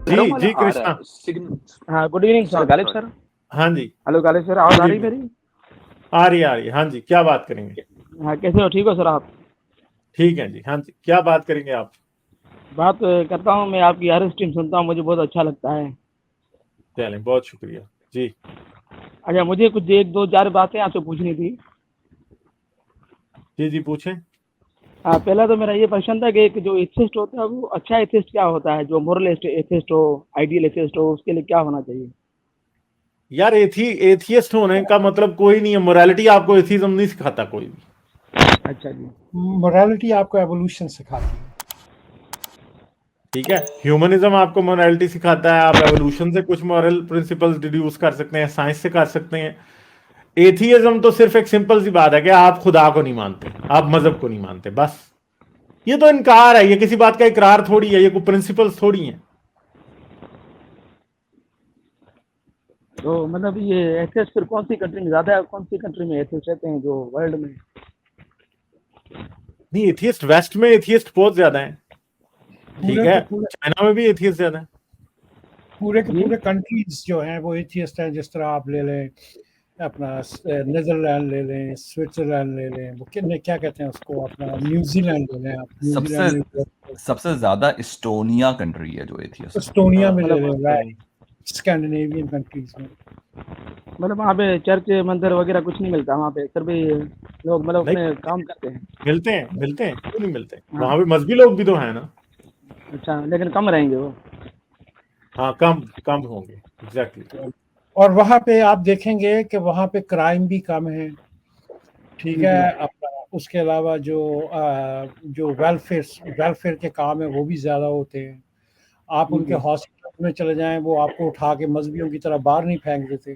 जी घरों वाला जी आ रहा कृष्णा। है सिग्नल। हाँ, good evening sir, Ghalib sir. हाँ जी, हेलो गालिब सर, आवाज़ आ गुड रही इवनिंग। मेरी? आ रही है। हाँ जी, क्या बात करेंगे? हाँ, कैसे हो? ठीक हो सर आप? ठीक है जी। हाँ जी, क्या बात करेंगे आप? बात करता हूँ, मैं आपकी हर स्ट्रीम सुनता हूँ, मुझे बहुत अच्छा लगता है। चलें, बहुत शुक्रिया जी। अच्छा, मुझे कुछ 1-2-4 बातें आपसे पूछनी थी। जी जी, पूछें। पहला तो मेरा ये प्रश्न था कि एक जो एथिस्ट होता है, वो अच्छा एथिस्ट क्या होता है? जो मोरल एथिस्ट हो, आइडियल एथिस्ट हो, उसके लिए क्या होना चाहिए? यार, एथियस्ट होने का मतलब कोई नहीं है। मोरालिटी आपको एथिज्म नहीं सिखाता कोई भी। अच्छा जी। मोरालिटी आपको एवोल्यूशन सिखाती है। ठीक है, ह्यूमनिज्म आपको मोरालिटी सिखाता है। आप एवोल्यूशन से कुछ मॉरल प्रिंसिपल्स डिड्यूस कर सकते हैं, साइंस से कर सकते हैं। एथियज्म तो सिर्फ एक सिंपल सी बात है कि आप खुदा को नहीं मानते, आप मजहब को नहीं मानते, बस। ये तो इनकार है, ये किसी बात का इकरार थोड़ी है, ये कोई प्रिंसिपल्स थोड़ी है। तो मतलब ये एथिस्ट फिर कौन सी कंट्री में ज़्यादा है, कौन सी कंट्री में एथिस्ट रहते हैं जो वर्ल्ड में? नहीं, एथियस्ट वेस्ट में एथियस्ट बहुत ज्यादा है। ठीक पूरे है, के पूरे चाइना में भी एथियस्ट ज्यादा है। पूरे के जी। पूरे कंट्रीज जो हैं वो एथियस्ट हैं। जिस तरह आप ले लें अपना नीदरलैंड ले लें, स्विट्जरलैंड ले लें, वो क्या कहते हैं उसको, अपना न्यूजीलैंड ले लें आप, सबसे न्यूजीलैंड में सबसे ज्यादा एस्टोनिया कंट्री है जो एथियस्ट है। एस्टोनिया में ले मतलब लें, राइट, स्कैंडिनेवियन कंट्रीज में। मतलब वहाँ पे चर्च मंदिर वगैरह कुछ नहीं मिलता वहाँ पे? फिर भी लोग मतलब नहीं, अपने काम करते हैं। मिलते हैं, मिलते हैं, क्यों नहीं मिलते? हाँ। वहां पे मजहबी लोग भी तो हैं ना। अच्छा, लेकिन कम रहेंगे वो। हाँ, कम कम होंगे, एग्जैक्टली। और वहाँ पे आप देखेंगे कि वहाँ पे क्राइम भी कम है, ठीक जी जी। है। अपना उसके अलावा जो वेलफेयर वेलफेयर के काम है वो भी ज़्यादा होते हैं। आप जी उनके जी। हॉस्पिटल में चले जाएं, वो आपको उठा के मजबियों की तरह बाहर नहीं फेंक देते,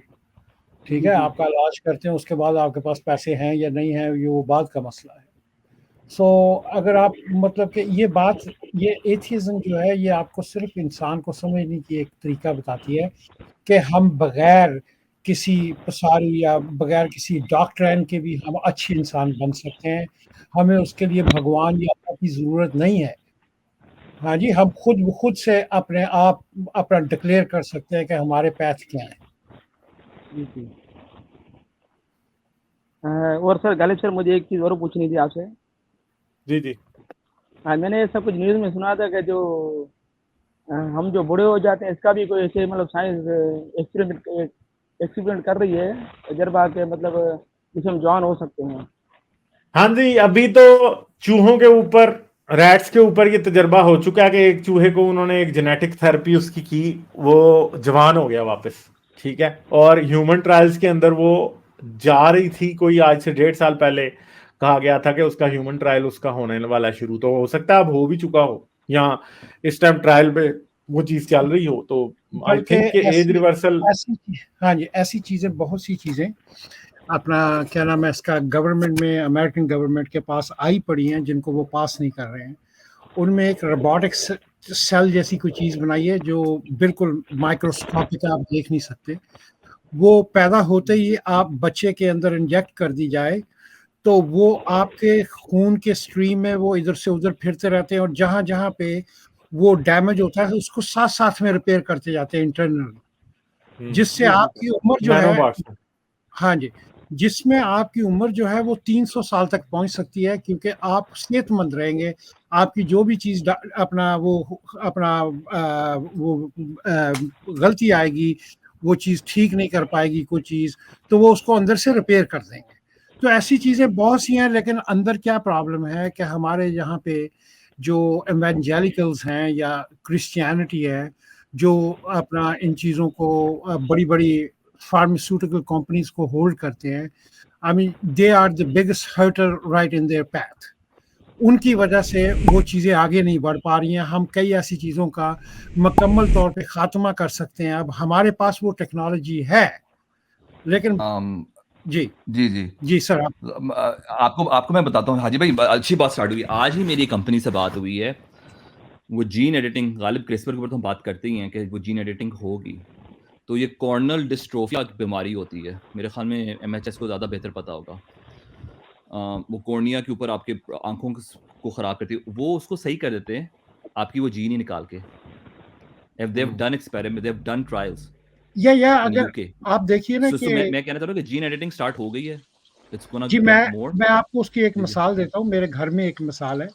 ठीक जी है। जी। आपका इलाज करते हैं, उसके बाद आपके पास पैसे हैं या नहीं है ये वो बाद का मसला है। सो अगर आप मतलब कि ये एथिज्म जो है ये आपको सिर्फ इंसान को समझने की एक तरीका बताती है कि हम बगैर किसी पसारी या बगैर किसी डॉक्ट्रिन के भी हम अच्छे इंसान बन सकते हैं। हमें उसके लिए भगवान या अल्लाह की ज़रूरत नहीं है। हाँ जी, हम खुद से अपने आप अपना डिक्लेयर कर सकते हैं कि हमारे पैथ क्या है। जी जी। और सर गालिब सर, मुझे एक चीज़ और पूछनी थी आपसे। जी जी। हाँ, मैंने ऐसा कुछ न्यूज़ में सुना था कि जो हम जो बूढ़े हो जाते हैं, इसका भी कोई ऐसे मतलब साइंस एक्सपेरिमेंट एक्सपेरिमेंट कर रही है, तजर्बा के मतलब जिसमें हम जवान हो सकते हैं। हाँ जी, अभी तो चूहों के ऊपर, रैट्स के ऊपर ये तजर्बा हो चुका है कि एक चूहे को उन्होंने एक जेनेटिक थेरेपी उसकी की, वो जवान हो गया वापस। ठीक है, और ह्यूमन ट्रायल्स के अंदर वो जा रही थी, कोई आज से 1.5 साल पहले कहा गया था कि उसका ह्यूमन ट्रायल उसका होने वाला है शुरू, तो हो सकता है अब हो भी चुका हो, या इस टाइम ट्रायल पे वो चीज चल रही हो। तो आई बल्कि थिंक एज ऐसी रिवर्सल। ऐसी हाँ जी, ऐसी चीज़ें, बहुत सी चीज़ें अपना क्या नाम है इसका, गवर्नमेंट में, अमेरिकन गवर्नमेंट के पास आई पड़ी हैं जिनको वो पास नहीं कर रहे हैं। उनमें एक रोबोटिक सेल जैसी कोई चीज़ बनाई है जो बिल्कुल माइक्रोस्कोपिक है, आप देख नहीं सकते। वो पैदा होते ही आप बच्चे के अंदर इंजेक्ट कर दी जाए तो वो आपके खून के स्ट्रीम में वो इधर से उधर फिरते रहते हैं और जहाँ जहाँ पे वो डैमेज होता है उसको साथ साथ में रिपेयर करते जाते हैं इंटरनली, जिससे जी जी। आपकी उम्र जो है, नैनोबॉट्स। हाँ जी, जिसमें आपकी उम्र जो है वो 300 साल तक पहुंच सकती है, क्योंकि आप सेहतमंद रहेंगे। आपकी जो भी चीज़ अपना गलती आएगी, वो चीज़ ठीक नहीं कर पाएगी कोई चीज़, तो वो उसको अंदर से रिपेयर कर देंगे। तो ऐसी चीज़ें बहुत सी हैं, लेकिन अंदर क्या प्रॉब्लम है कि हमारे यहाँ पे जो एवेंजेलिकल्स हैं या क्रिश्चियनिटी है, जो अपना इन चीज़ों को बड़ी-बड़ी फार्मास्यूटिकल कंपनीज को होल्ड करते हैं, I mean they are the biggest hurter right in their path. उनकी वजह से वो चीज़ें आगे नहीं बढ़ पा रही हैं। हम कई ऐसी चीज़ों का मुकम्मल तौर पे ख़ात्मा कर सकते हैं, अब हमारे पास वो टेक्नोलॉजी है, लेकिन जी, जी जी। जी सर आप। आपको आपको मैं बताता हूँ हाजी भाई, अच्छी बात स्टार्ट हुई। आज ही मेरी कंपनी से बात हुई है, वो जीन एडिटिंग, गालिब क्रिस्पर के ऊपर तो हम बात करते ही हैं कि वो जीन एडिटिंग होगी, तो ये कॉर्नल डिस्ट्रोफिया की बीमारी होती है। मेरे ख्याल में एमएचएस को ज़्यादा बेहतर पता होगा। वो कॉर्निया के ऊपर आपके आंखों को ख़राब करती है, वो उसको सही कर देते हैं आपकी वो जीन ही निकाल के। if they've done experiment, they've done trials या in अगर UK. आप देखिए ना So कि मैं कहना चाह रहा हूँ कि जीन एडिटिंग स्टार्ट हो गई है. It's gonna ji get more. मैं आपको उसकी एक जी, जी. मिसाल देता हूँ। मेरे घर में एक मिसाल है।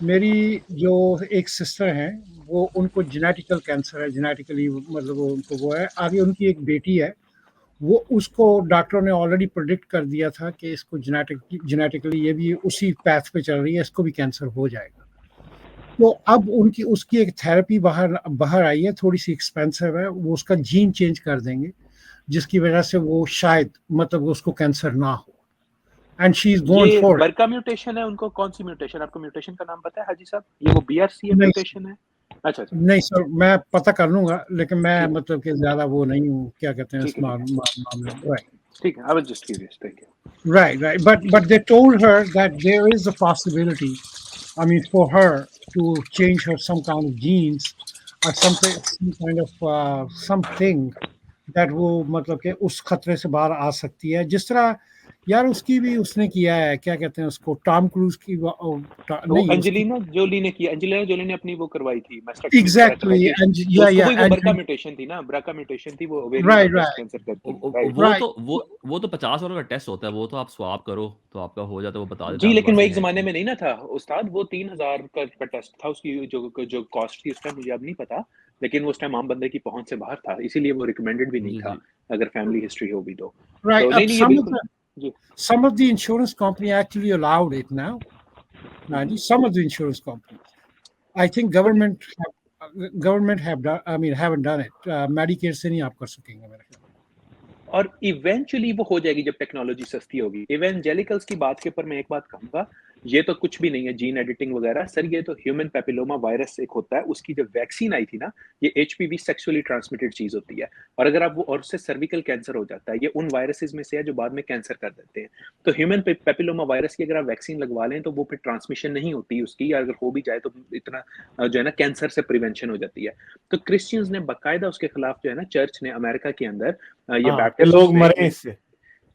मेरी जो एक सिस्टर हैं, वो उनको जेनेटिकल कैंसर है, जेनेटिकली मतलब उनको वो है। आगे उनकी एक बेटी है, वो उसको डॉक्टरों ने ऑलरेडी प्रेडिक्ट कर दिया था कि इसको जेनेटिकली ये भी उसी पैथ पे चल रही है, इसको भी कैंसर हो जाएगा। तो अब उसकी एक थेरेपी बाहर आई है, थोड़ी सी एक्सपेंसिव है। वो उसका जीन चेंज कर देंगे, जिसकी वजह से वो शायद मतलब उसको कैंसर ना हो। एंड शी इज गोइंग ये फॉर बरका म्यूटेशन है, उनको कौन सी म्यूटेशन, आपको म्यूटेशन का नाम पता है हाजी साहब? ये वो BRCA नहीं। म्यूटेशन है? अच्छा अच्छा, नहीं सर, मैं पता कर लूंगा, लेकिन मैं ठीक है। मतलब कि ज्यादा वो नहीं हूँ, क्या कहते हैं इस ठीक है, मामले में। राइट ठीक है, I was just curious, thank you. right, but they told her that there is a possibility, I mean, for her to change her some kind of genes or some kind of something that वो मतलब कि उस खतरे से बाहर आ सकती है। जिस तरह यार उसकी भी उसने किया है, क्या कहते हैं उसको, टॉम क्रूज की वो नहीं एंजेलिना जोली ने किया, एंजेलिना जोली ने अपनी वो करवाई थी मास्टेक्टोमी एग्जैक्टली उसको भी वो बरका म्यूटेशन थी ना, ब्राका म्यूटेशन थी, वो ओवेरियन ब्रेस्ट कैंसर करती है, राइट? वो तो 50 € का टेस्ट होता है, वो तो आप स्वाब करो तो आपका हो जाता है, वो बता देता जी, है लेकिन वो आपके एक पास जमाने है में नहीं ना था उस्ताद, वो 3000 का टेस्ट था, उसकी जो कॉस्ट थी उस टाइम मुझे अब नहीं पता, लेकिन वो उस टाइम आम बंदे की पहुंच से बाहर था, इसीलिए वो रिकमेंडेड भी नहीं जी, था जी. अगर फैमिली हिस्ट्री हो भी तो। right. तो नहीं ये बिल्कुल जी। Some of the insurance company actually allowed it now. Naji, some of the insurance companies. I think government have done, I mean haven't done it. Medicare से नहीं आप कर सकेंगे मेरे ख्याल में। और इवेंचुअली वो हो जाएगी जब टेक्नोलॉजी सस्ती होगी। इवेंजेलिकल्स की बात के ऊपर मैं एक बात कहूंगा, ये तो कुछ भी नहीं है जीन एडिटिंग वगैरह सर, ये तो ह्यूमन पेपिलोमा वायरस एक होता है, उसकी जो वैक्सीन आई थी ना, ये HPV सेक्सुअली ट्रांसमिटेड चीज होती है, और अगर आप वो और उससे सर्विकल कैंसर हो जाता है, ये उन वायरसेस में से है जो बाद में कैंसर कर देते हैं। तो ह्यूमन पेपिलोमा वायरस की अगर आप वैक्सीन लगवा लें तो वो फिर ट्रांसमिशन नहीं होती उसकी, या अगर हो भी जाए तो इतना जो है ना कैंसर से प्रिवेंशन हो जाती है। तो क्रिश्चियंस ने बाकायदा उसके खिलाफ जो है ना, चर्च ने अमेरिका के अंदर ये बैप्टिस्ट लोग मरे इससे।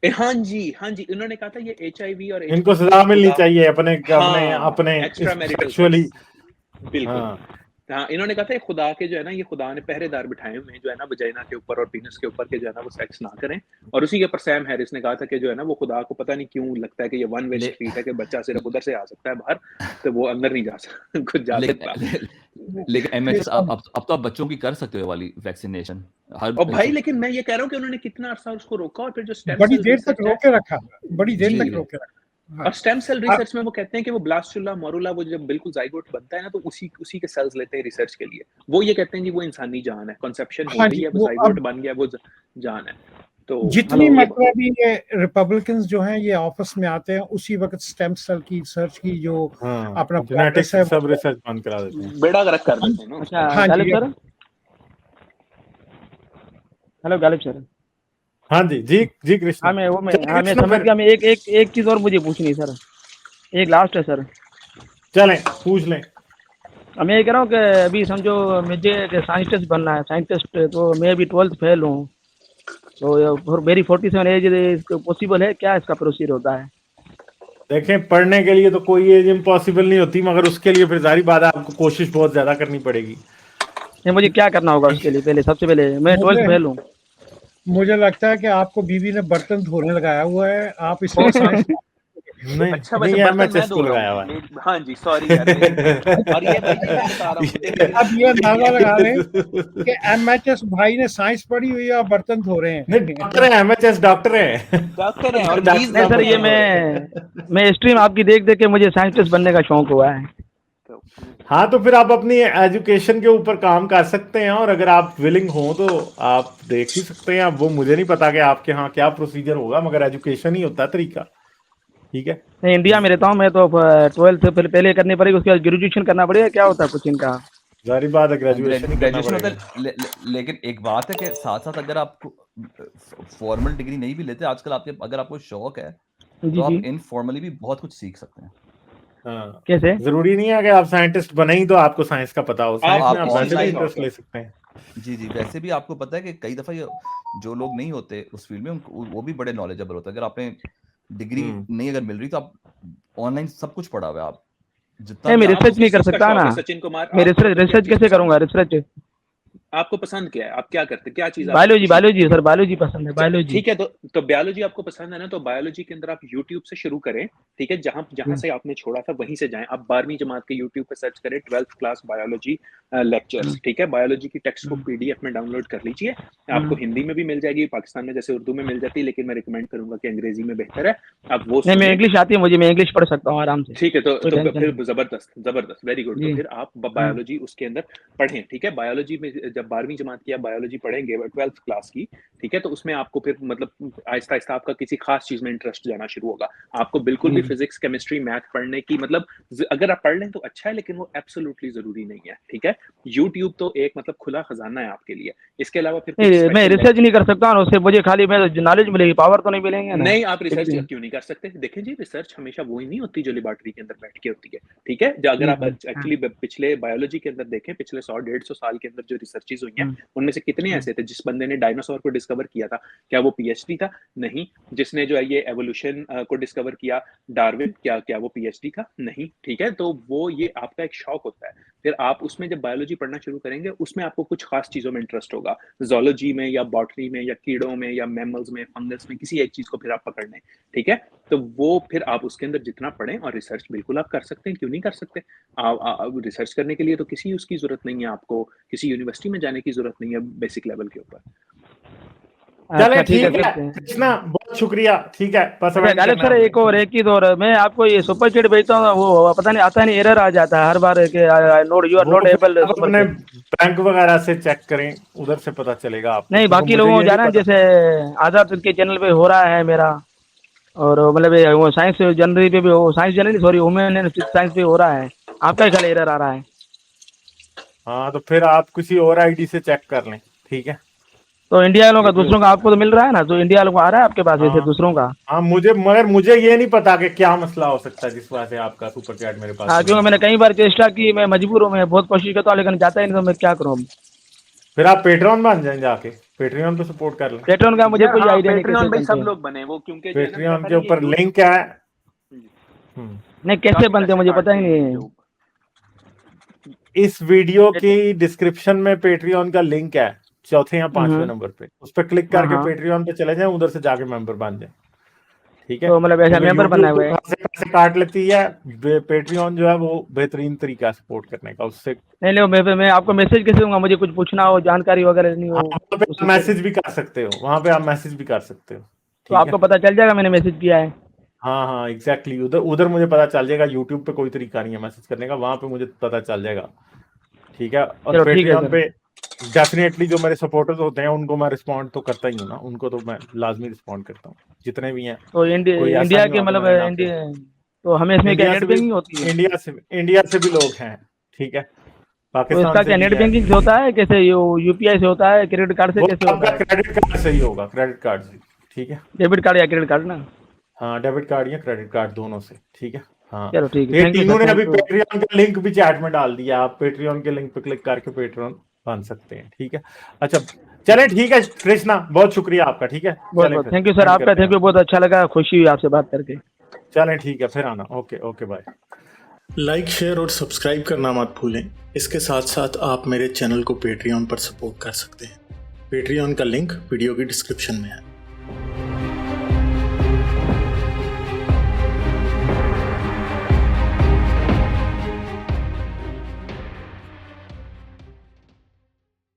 हाँ जी, उन्होंने कहा था ये HIV और इनको सजा मिलनी चाहिए अपने अपने एक्स्ट्रा मैरिटल सेक्सुअली। बिल्कुल हाँ, इन्होंने कहा था खुदा के जो है ना, ये खुदा ने पहरेदार बिठाए हुए हैं जो है ना, वजाइना के ऊपर और पीनस के ऊपर के जो है ना वो सेक्स ना करें। और उसी के ऊपर सैम हैरिस ने कहा था कि जो है ना वो खुदा को पता नहीं क्यों लगता है कि ये वन वे स्ट्रीट है कि बच्चा सिर्फ उधर से आ सकता है बाहर, तो वो अंदर नहीं जा सकता कुछ जा सकता। लेकिन MHS अब तो आप बच्चों की कर सकते हो वाली वैक्सीनेशन हर। और भाई लेकिन मैं ये कह रहा हूँ कि उन्होंने कितना अरसा उसको रोका, और फिर जो स्टेम बड़ी सेल देर तक रोके रखा, बड़ी देर जी। तक रोके रखा। हाँ। और स्टेम सेल रिसर्च में वो कहते हैं कि वो ब्लास्टुला मोरुला वो जब बिल्कुल जाइगोट बनता है ना, तो उसी के सेल्स लेते हैं रिसर्च के लिए। वो ये कहते हैं जी वो इंसानी जान है, कंसेप्शन हो गई है, वो जाइगोट बन गया, वो जान है। तो जितनी मतलब ये रिपब्लिकन्स जो हैं ये ऑफिस में आते हैं, उसी वक्त स्टेम सेल की रिसर्च की जो अपना जेनेटिक्स सब रिसर्च बंद करा देते हैं, बेड़ा गर्क कर देते हैं ना। अच्छा हाँ Ghalib ji. Sir, hello Ghalib sir. हाँ जी कृष्ण। हाँ मैं समझ गया। मैं एक चीज और मुझे पूछनी है सर, एक लास्ट है सर। चलें पूछ लें। मैं ये कह रहा हूँ कि अभी समझो मुझे साइंटिस्ट बनना है, साइंटिस्ट, तो मैं अभी 12th फेल हूँ, तो मेरी 47 एज पॉसिबल है क्या? इसका प्रोसीजर होता है? देखें, पढ़ने के लिए तो कोई एज इम्पॉसिबल नहीं होती, मगर उसके लिए फिर जारी बात है आपको कोशिश बहुत ज्यादा करनी पड़ेगी। मुझे क्या करना होगा उसके लिए? पहले सबसे पहले मैं 12th फेल हूँ। मुझे लगता है कि आपको बीवी ने बर्तन धोने लगाया हुआ है, आप इसमें साइंस नहीं अच्छा नहीं, बर्तन मैं MHS धो को रहा लगाया हुआ हूँ। है। हाँ जी सॉरी यार। और ये भाई मैं बता रहा हूँ, अब ये अंदाजा लगा लें कि MHS भाई ने साइंस पढ़ी हुई है और बर्तन धो रहे हैं। नहीं डॉक्टर है, MHS डॉक्टर है। डॉक्टर है। और नहीं सर, ये मैं स्ट्रीम आपकी देख के मुझे साइंटिस्ट बनने का शौक हुआ है। हाँ, तो फिर आप अपनी एजुकेशन के ऊपर काम कर सकते हैं, और अगर आप विलिंग हो तो आप देख ही सकते हैं। अब वो मुझे नहीं पता कि आपके यहाँ क्या प्रोसीजर होगा, मगर एजुकेशन ही होता है तरीका। ठीक है, मैं इंडिया में रहता हूँ, मैं तो 12th पहले करनी पड़ेगी, उसके बाद ग्रेजुएशन करना पड़ेगा, क्या होता है कुछ इनका? जारी बात है, ग्रेजुएशन ही करना ग्रेजुएशन होता पड़ेगा। है। लेकिन एक बात है कि साथ साथ अगर आप फॉर्मल डिग्री नहीं भी लेते आजकल, अगर आपको शौक है तो आप इनफॉर्मली भी बहुत कुछ सीख सकते हैं। हाँ, कैसे? जरूरी नहीं है कि आप साइंटिस्ट बने ही तो आपको साइंस का पता हो, साइंस में आप वैसे भी इंटरेस्ट ले सकते हैं। जी वैसे भी आपको पता है कि कई दफा जो लोग नहीं होते उस फील्ड में वो भी बड़े नॉलेजेबल होते हैं। अगर आपने डिग्री नहीं अगर मिल रही तो आप ऑनलाइन सब कुछ पढ़ा हुआ है, आप जितना मैं रिसर्च नहीं कर सकता ना। सचिन कुमार, मैं रिसर्च कैसे करूंगा? रिसर्च आपको पसंद क्या है, आप क्या करते हैं, क्या चीज बायोलॉजी सर, बायोलॉजी पसंद है, बायोलॉजी। ठीक है, तो बायोलॉजी आपको पसंद है ना, तो बायोलॉजी के अंदर आप यूट्यूब से शुरू करें, ठीक है, जहां से आपने छोड़ा था वहीं से जाएं। आप 12वीं जमात के यूट्यूब पे सर्च करें 12th क्लास बायोलॉजी लेक्चर्स, ठीक है, बायोलॉजी की टेक्स्ट बुक पीडीएफ में डाउनलोड कर लीजिए। आपको हिंदी में भी मिल जाएगी, पाकिस्तान में जैसे उर्दू में मिल जाती है, लेकिन मैं रिकमेंड करूंगा कि अंग्रेजी में बेहतर है, आप वो नहीं, मैं सुनें। इंग्लिश आती है मुझे, मैं इंग्लिश पढ़ सकता हूँ आराम से। ठीक है, तो कोई टेंशन फिर नहीं। जबरदस्त, वेरी गुड। तो जी। फिर आप बायोलॉजी उसके अंदर पढ़ें, ठीक है। बायोलॉजी में जब 12वीं जमात की आप बायोलॉजी पढ़ेंगे 12th क्लास की, ठीक है, तो उसमें आपको फिर मतलब आहिस्ता आहिस्ता आपका किसी खास चीज में इंटरेस्ट जाना शुरू होगा। आपको बिल्कुल भी फिजिक्स, केमिस्ट्री, मैथ पढ़ने की मतलब अगर आप पढ़ लें तो अच्छा है, लेकिन वो एब्सोल्युटली जरूरी नहीं है, ठीक है। यूट्यूब तो एक मतलब खुला खजाना है आपके लिए। इसके अलावा फिर कुछ नहीं, मैं special रिसर्च नहीं कर सकता हूँ उससे, मुझे खाली मैं नॉलेज मिलेगी, पावर तो नहीं मिलेंगे ना। नहीं, आप रिसर्च इसलिए। क्यों नहीं कर सकते? देखें जी, रिसर्च हमेशा वो ही नहीं होती जो लेबोरेटरी के अंदर बैठ के होती है, ठीक है। अगर आप एक्चुअली पिछले बायोलॉजी के अंदर देखें, पिछले 100-150 साल के अंदर जो रिसर्चेज हुई हैं, उनमें से कितने ऐसे थे जिस बंदे ने डायनासोर को डिस्कवर किया था, क्या वो पीएचडी था? नहीं। जिसने जो है ये एवोल्यूशन को डिस्कवर किया, डार्विन, क्या वो पीएचडी था? नहीं, ठीक है। तो वो ये आपका एक शौक होता है। फिर आप उसमें जब बायोलॉजी पढ़ना शुरू करेंगे, उसमें आपको कुछ खास चीजों में इंटरेस्ट होगा, जोलॉजी में या बॉटनी में या कीड़ों में या मैमल्स में, फंगस में, किसी एक चीज को फिर आप पकड़ लें, ठीक है। तो वो फिर आप उसके अंदर जितना पढ़ें, और रिसर्च बिल्कुल आप कर सकते हैं, क्यों नहीं कर सकते। रिसर्च करने के लिए तो किसी उसकी जरूरत नहीं है, आपको किसी यूनिवर्सिटी में जाने की जरूरत नहीं है बेसिक लेवल के ऊपर। चले ठीक है कृष्णा, बहुत शुक्रिया, ठीक है। गालिब सर, एक ही और मैं आपको ये सुपर चैट भेजता हूँ, वो पता नहीं आता नहीं, एरर आ जाता है हर बार के note you are not able. अपने बैंक वगैरह से चेक करें, उधर से पता चलेगा आपको। नहीं, बाकी लोगों को जाना है, जैसे आजाद के चैनल पे हो रहा है मेरा, और मतलब वो साइंस जनरल पे भी हो, science general sorry women and science पे हो रहा है। आपका ही एरर आ रहा है। हाँ, तो फिर आप किसी और आईडी से चेक कर लें, ठीक है। तो इंडिया वालों का, दूसरों का आपको तो मिल रहा है ना, तो इंडिया वालों को आ रहा है आपके पास ऐसे दूसरों का? हाँ, मुझे ये नहीं पता कि क्या मसला हो सकता है जिस वजह से आपका सुपर चैट मेरे पास। हाँ, क्योंकि मैंने कई बार चेष्टा की, मैं मजबूर हूँ, मैं बहुत कोशिश करता हूँ, लेकिन जाता ही नहीं, तो मैं क्या करूँ। फिर आप पेट्रियन बन जाएं, जाके पेट्रियन पे सपोर्ट कर लें। पेट्रियन का मुझे कोई आइडिया नहीं कैसे भाई, सब लोग बने वो, क्योंकि पेट्रियन के ऊपर लिंक है। नहीं, कैसे बनते मुझे पता ही नहीं है। इस वीडियो की डिस्क्रिप्शन में पेट्रियन का लिंक है, चौथे या 5वें नंबर पे, उस पर क्लिक करके पेट्रियन पे चले जाएं, उधर से जाके मेंबर बन जाएं, ठीक है। तो मतलब ऐसा मेंबर बनना है, पैसे काट लेती है पेट्रियन, जो है वो बेहतरीन तरीका है सपोर्ट करने का, उससे नहीं, मैं आपको मैसेज कैसे दूंगा, मुझे कुछ पूछना हो, जानकारी वगैरह नहीं हो। मैसेज भी कर सकते हो, वहां पे आप मैसेज भी कर सकते हो, तो आपको पता चल जाएगा मैंने मैसेज किया है। हाँ, एग्जैक्टली। उधर मुझे पता चल जाएगा। यूट्यूब पे कोई तरीका नहीं है मैसेज करने का, वहां पे मुझे पता चल जाएगा, ठीक है। और पेट्रियन पे डेफिनेटली जो मेरे सपोर्टर्स होते हैं उनको मैं रिस्पॉन्ड तो करता ही हूँ ना, उनको तो मैं लाजमी रिस्पॉन्ड करता हूँ, जितने भी हैं। तो इंडिया के मतलब तो हमें इसमें क्या नेट बैंकिंग होती है? इंडिया से भी लोग हैं, ठीक है। पाकिस्तान तो इसका क्या नेट बैंकिंग से होता है, कैसे यूपीआई से होता है, क्रेडिट कार्ड से कैसे होता है? क्रेडिट कार्ड से ही होगा, क्रेडिट कार्ड से, ठीक है। डेबिट कार्ड या क्रेडिट कार्ड ना? हाँ, डेबिट कार्ड या क्रेडिट कार्ड दोनों से, ठीक है। हाँ, चलो ठीक है। तीनों ने अभी पेट्रियन का लिंक भी चैट में डाल दिया, आप पेट्रियन के लिंक पे क्लिक करके पेट्रियन बन सकते हैं, ठीक है। अच्छा, चले ठीक है कृष्णा, बहुत शुक्रिया आपका, ठीक है। बहुत थैंक यू सर, आपका थैंक यू, बहुत अच्छा लगा, खुशी हुई आपसे बात करके। चलें ठीक है, फिर आना। Okay bye. लाइक, शेयर और सब्सक्राइब करना मत भूलें। इसके साथ साथ आप मेरे चैनल को पेट्रियन पर सपोर्ट कर सकते हैं। पेट्रियन का लिंक वीडियो की डिस्क्रिप्शन में है।